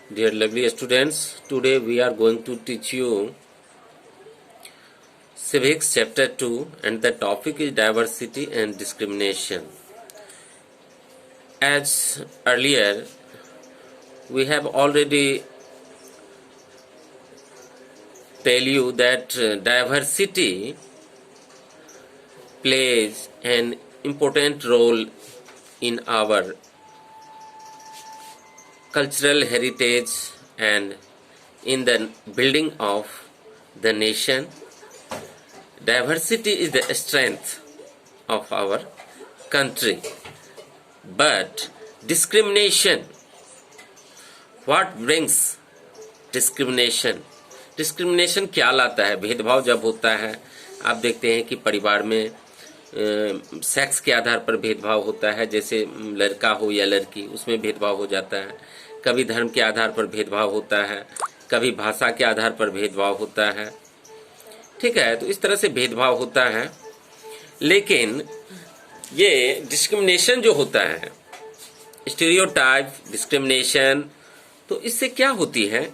Dear lovely students, today we are going to teach you Civics Chapter 2 and the topic is diversity and discrimination. As earlier, we have already tell you that diversity plays an important role in our cultural heritage and in the building of the nation. Diversity is the strength of our country. But discrimination, what brings discrimination? Discrimination क्या लाता है? भेदभाव जब होता है, आप देखते हैं कि परिवार में सेक्स के आधार पर भेदभाव होता है, जैसे लड़का हो या लड़की, उसमें भेदभाव हो जाता है। कभी धर्म के आधार पर भेदभाव होता है, कभी भाषा के आधार पर भेदभाव होता है। ठीक है, तो इस तरह से भेदभाव होता है। लेकिन ये डिस्क्रिमिनेशन जो होता है, स्टीरियोटाइप डिस्क्रिमिनेशन, तो इससे क्या होती है?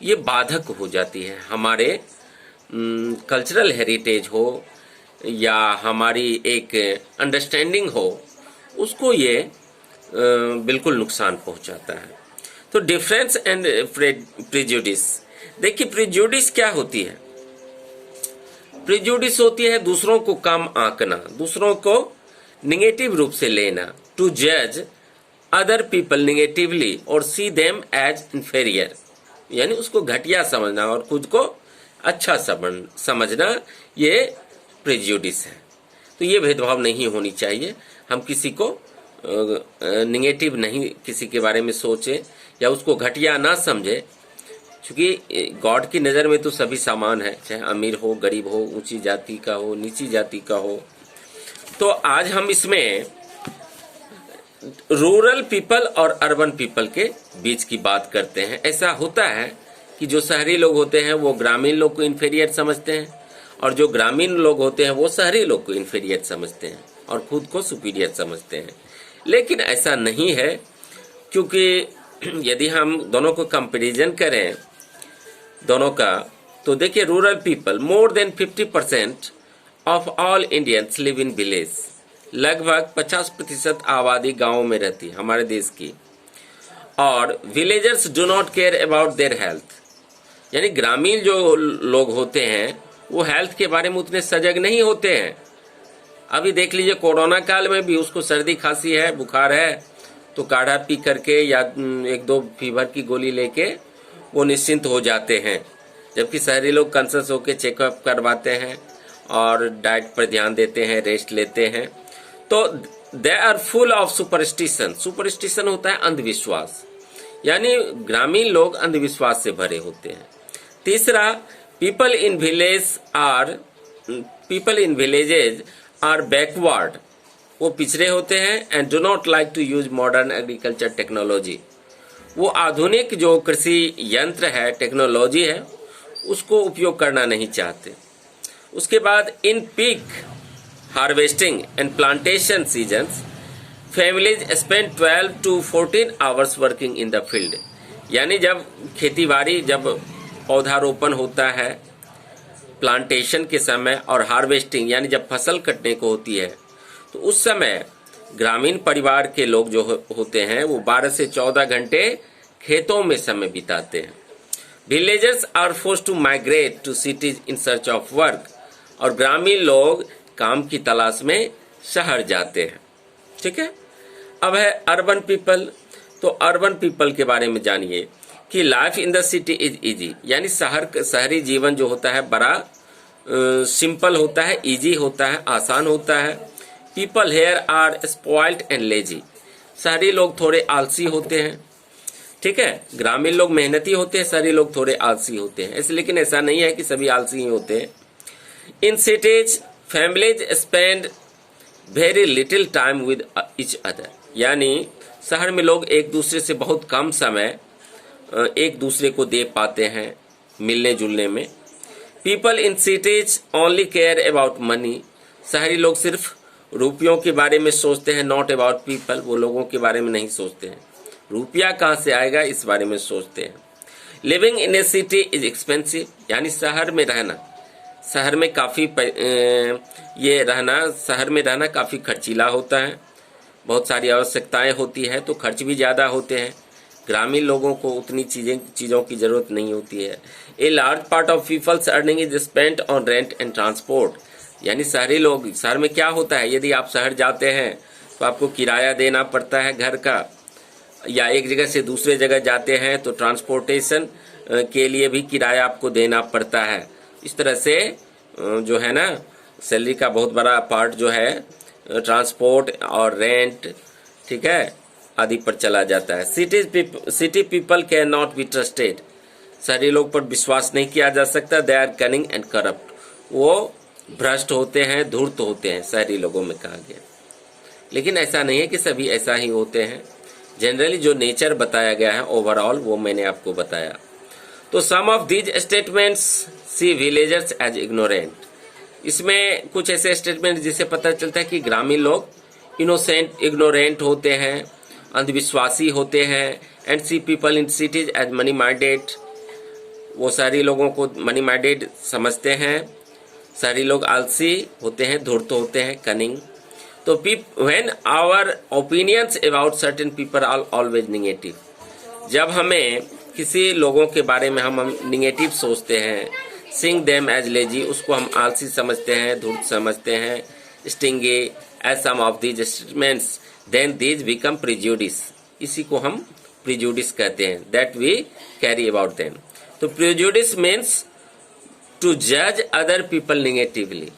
ये बाधक हो जाती है। हमारे कल्चरल हेरिटेज हो या हमारी एक अंडरस्टैंडिंग हो, उसको ये बिल्कुल नुकसान पहुंचाता है। तो डिफरेंस एंड प्रेजुडिस, देखिए प्रेजुडिस क्या होती है? प्रेजुडिस होती है दूसरों को कम आंकना, दूसरों को निगेटिव रूप से लेना, टू जज अदर पीपल निगेटिवली और सी देम एज इंफीरियर, यानी उसको घटिया समझना और खुद को अच्छा समझना, ये प्रेजुडिस है। तो ये भेदभाव नहीं होनी चाहिए। हम किसी को निगेटिव नहीं किसी के बारे में सोचे या उसको घटिया ना समझे, क्योंकि गॉड की नज़र में तो सभी समान है, चाहे अमीर हो, गरीब हो, ऊंची जाति का हो, नीची जाति का हो। तो आज हम इसमें रूरल पीपल और अर्बन पीपल के बीच की बात करते हैं। ऐसा होता है कि जो शहरी लोग होते हैं वो ग्रामीण लोग को इन्फीरियर समझते हैं, और जो ग्रामीण लोग होते हैं वो शहरी लोग को इन्फीरियर समझते हैं और खुद को सुपीरियर समझते हैं। लेकिन ऐसा नहीं है, क्योंकि यदि हम दोनों को कंपैरिजन करें दोनों का, तो देखिए rural people, more than 50% of all Indians live in village. लगभग 50% आबादी गांवों में रहती है हमारे देश की। और villagers do not care about their health, यानी ग्रामीण जो लोग होते हैं वो हेल्थ के बारे में उतने सजग नहीं होते हैं। अभी देख लीजिए, कोरोना काल में भी उसको सर्दी खांसी है, बुखार है, तो काढ़ा पी करके या 1-2 फीवर की गोली लेके वो निश्चिंत हो जाते हैं, जबकि शहरी लोग कॉन्शियस होकर चेकअप करवाते हैं और डाइट पर ध्यान देते हैं, रेस्ट लेते हैं। तो they are full of superstition. Superstition होता है अंधविश्वास, यानी ग्रामीण लोग अंधविश्वास से भरे होते हैं। तीसरा, people in villages are backward, वो पिछड़े होते हैं, and do not like to use modern agriculture technology, वो आधुनिक जो कृषि यंत्र है, टेक्नोलॉजी है, उसको उपयोग करना नहीं चाहते। उसके बाद in peak harvesting and plantation seasons families spend 12 to 14 hours working in the field, यानी जब खेतीबाड़ी, जब पौधारोपण होता है, प्लांटेशन के समय और हार्वेस्टिंग यानी जब फसल कटने को होती है, तो उस समय ग्रामीण परिवार के लोग जो होते हैं वो 12 से 14 घंटे खेतों में समय बिताते हैं। Villagers are forced to migrate to cities in search of work, और ग्रामीण लोग काम की तलाश में शहर जाते हैं। ठीक है, अब है अर्बन पीपल। तो अर्बन पीपल के बारे में जानिए कि life in the city is easy, यानी शहरी जीवन जो होता है बड़ा सिंपल होता है, इजी होता है, आसान होता है। People here are spoiled and lazy, शहरी लोग थोड़े आलसी होते हैं। ठीक है, ग्रामीण लोग मेहनती होते हैं, शहरी लोग थोड़े आलसी होते हैं। लेकिन ऐसा नहीं है कि सभी आलसी ही होते हैं। In cities families spend very little time with each other, यानी शहर में लोग एक दूसरे से बहुत कम समय एक दूसरे को दे पाते हैं मिलने जुलने में। People in cities only care about money, शहरी लोग सिर्फ रुपयों के बारे में सोचते हैं, नॉट अबाउट पीपल, वो लोगों के बारे में नहीं सोचते हैं। रुपया कहाँ से आएगा इस बारे में सोचते हैं। Living in A city is expensive, यानी शहर में रहना, शहर में काफ़ी शहर में रहना काफ़ी खर्चीला होता है, बहुत सारी आवश्यकताएं होती है तो खर्च भी ज़्यादा होते हैं। ग्रामीण लोगों को उतनी चीज़ों की ज़रूरत नहीं होती है। A large part of people's earning is spent on rent and transport, यानी शहरी लोग, शहर में क्या होता है, यदि आप शहर जाते हैं तो आपको किराया देना पड़ता है घर का, या एक जगह से दूसरे जगह जाते हैं तो ट्रांसपोर्टेशन के लिए भी किराया आपको देना पड़ता है। इस तरह से जो है ना, सैलरी का बहुत बड़ा पार्ट जो है ट्रांसपोर्ट और रेंट, ठीक है, आदि पर चला जाता है। City people can not be trusted, शहरी लोग पर विश्वास नहीं किया जा सकता। They are cunning and corrupt, वो भ्रष्ट होते हैं, धूर्त होते हैं, शहरी लोगों में कहा गया। लेकिन ऐसा नहीं है कि सभी ऐसा ही होते हैं, जनरली जो नेचर बताया गया है ओवरऑल वो मैंने आपको बताया। तो some of these statements see villagers as ignorant, इसमें कुछ ऐसे स्टेटमेंट जिससे पता चलता है कि ग्रामीण लोग इनोसेंट, इग्नोरेंट होते हैं, अंधविश्वासी होते हैं। And see people in cities as money minded, वो शहरी लोगों को मनी माइंडेड समझते हैं। शहरी लोग आलसी होते हैं, धूर्त होते हैं, कनिंग। तो when our opinions about certain people are always negative, जब हमें किसी लोगों के बारे में हम निगेटिव सोचते हैं, सिंग देम एज लेजी, उसको हम आलसी समझते हैं, धूर्त समझते हैं, stingy as some of these statements, then these become prejudice, इसी को हम प्रिजुडिस कहते हैं, that we carry about them. तो प्रिजुडिस मीन्स टू जज अदर पीपल निगेटिवली,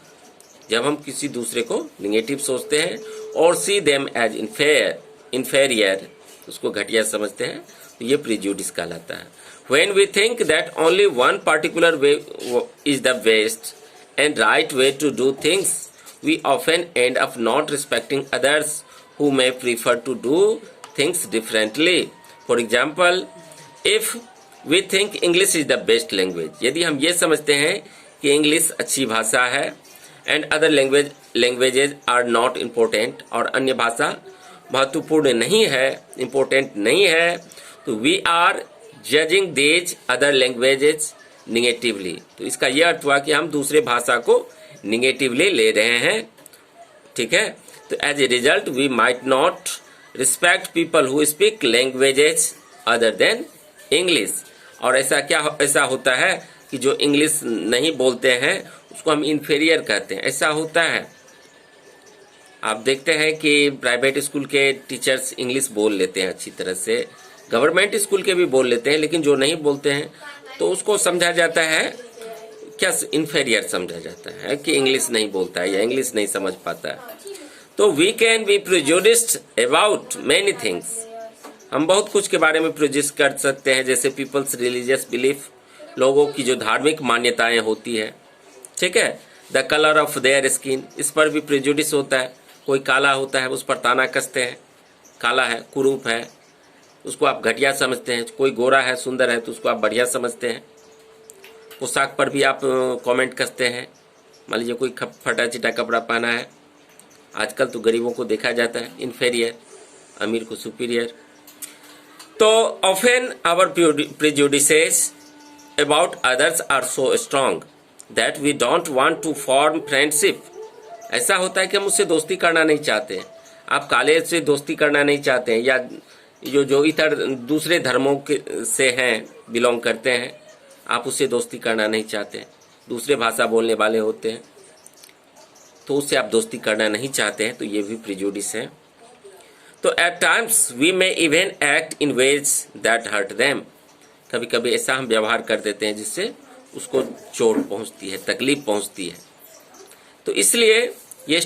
जब हम किसी दूसरे को निगेटिव सोचते हैं, और सी देम एज इन्फेरियर, उसको घटिया समझते हैं, तो ये प्रिजुडिस कहलाता है। When we think that only one particular way is the best and right way to do things, we often end up not respecting others who may prefer to do things differently. For example, if we think English is the best language, यदि हम ये समझते हैं कि English अच्छी भाषा है, and other languages are not important, और अन्य भाषा महत्वपूर्ण नहीं है, important नहीं है, तो we are judging these other languages negatively, तो इसका यह अर्थ हुआ कि हम दूसरे भाषा को निगेटिवली ले रहे हैं, ठीक है। तो as a result we might not respect people who speak languages other than English, और ऐसा होता है कि जो इंग्लिश नहीं बोलते हैं उसको हम इन्फीरियर कहते हैं, ऐसा होता है। आप देखते हैं कि प्राइवेट स्कूल के टीचर्स इंग्लिश बोल लेते हैं अच्छी तरह से, गवर्नमेंट स्कूल के भी बोल लेते हैं, लेकिन जो नहीं बोलते हैं तो उसको समझा जाता है क्या, इन्फीरियर समझा जाता है कि इंग्लिश नहीं बोलता है या इंग्लिश नहीं समझ पाता है। तो we can be prejudiced about many things, हम बहुत कुछ के बारे में प्रेजुडिस कर सकते हैं, जैसे पीपल्स रिलीजियस बिलीफ, लोगों की जो धार्मिक मान्यताएं होती है, ठीक है। The colour of their skin, इस पर भी प्रेजुडिस होता है, कोई काला होता है उस पर ताना कसते हैं, काला है, कुरूप है, उसको आप घटिया समझते हैं। कोई गोरा है, सुंदर है, तो उसको आप बढ़िया समझते हैं। पोशाक पर भी आप कमेंट कसते हैं, मान लीजिए कोई फटा चिटा कपड़ा पहना है, आजकल तो गरीबों को देखा जाता है इन्फीरियर, अमीर को सुपीरियर। तो often our prejudices about others are so strong that we don't want to form friendship, ऐसा होता है कि हम उससे दोस्ती करना नहीं चाहते हैं। आप काले से दोस्ती करना नहीं चाहते हैं, या जो इतर दूसरे धर्मों के से हैं, बिलोंग करते हैं, आप उससे दोस्ती करना नहीं चाहते, दूसरे भाषा बोलने वाले होते हैं तो उससे आप दोस्ती करना नहीं चाहते हैं, तो ये भी प्रिजुडिस है। तो at times we may even act in ways that hurt them, कभी कभी ऐसा हम व्यवहार कर देते हैं जिससे उसको चोट पहुंचती है, तकलीफ पहुंचती है। तो इसलिए ये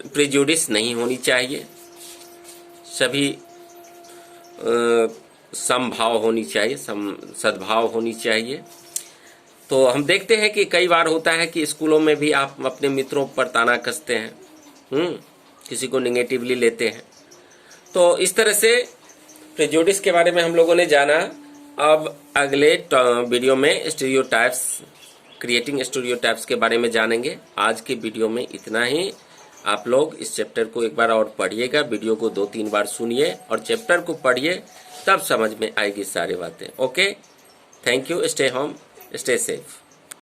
प्रिजुडिस नहीं होनी चाहिए, सभी समभाव होनी चाहिए, सद्भाव होनी चाहिए। तो हम देखते हैं कि कई बार होता है कि स्कूलों में भी आप अपने मित्रों पर ताना कसते हैं, किसी को निगेटिवली लेते हैं। तो इस तरह से प्रेजुडिस के बारे में हम लोगों ने जाना। अब अगले वीडियो में स्टीरियोटाइप्स, क्रिएटिंग स्टीरियोटाइप्स के बारे में जानेंगे। आज के वीडियो में इतना ही। आप लोग इस चैप्टर को एक बार और पढ़िएगा, वीडियो को 2-3 बार सुनिए और चैप्टर को पढ़िए, तब समझ में आएगी सारी बातें। Okay, thank you, stay home, stay safe.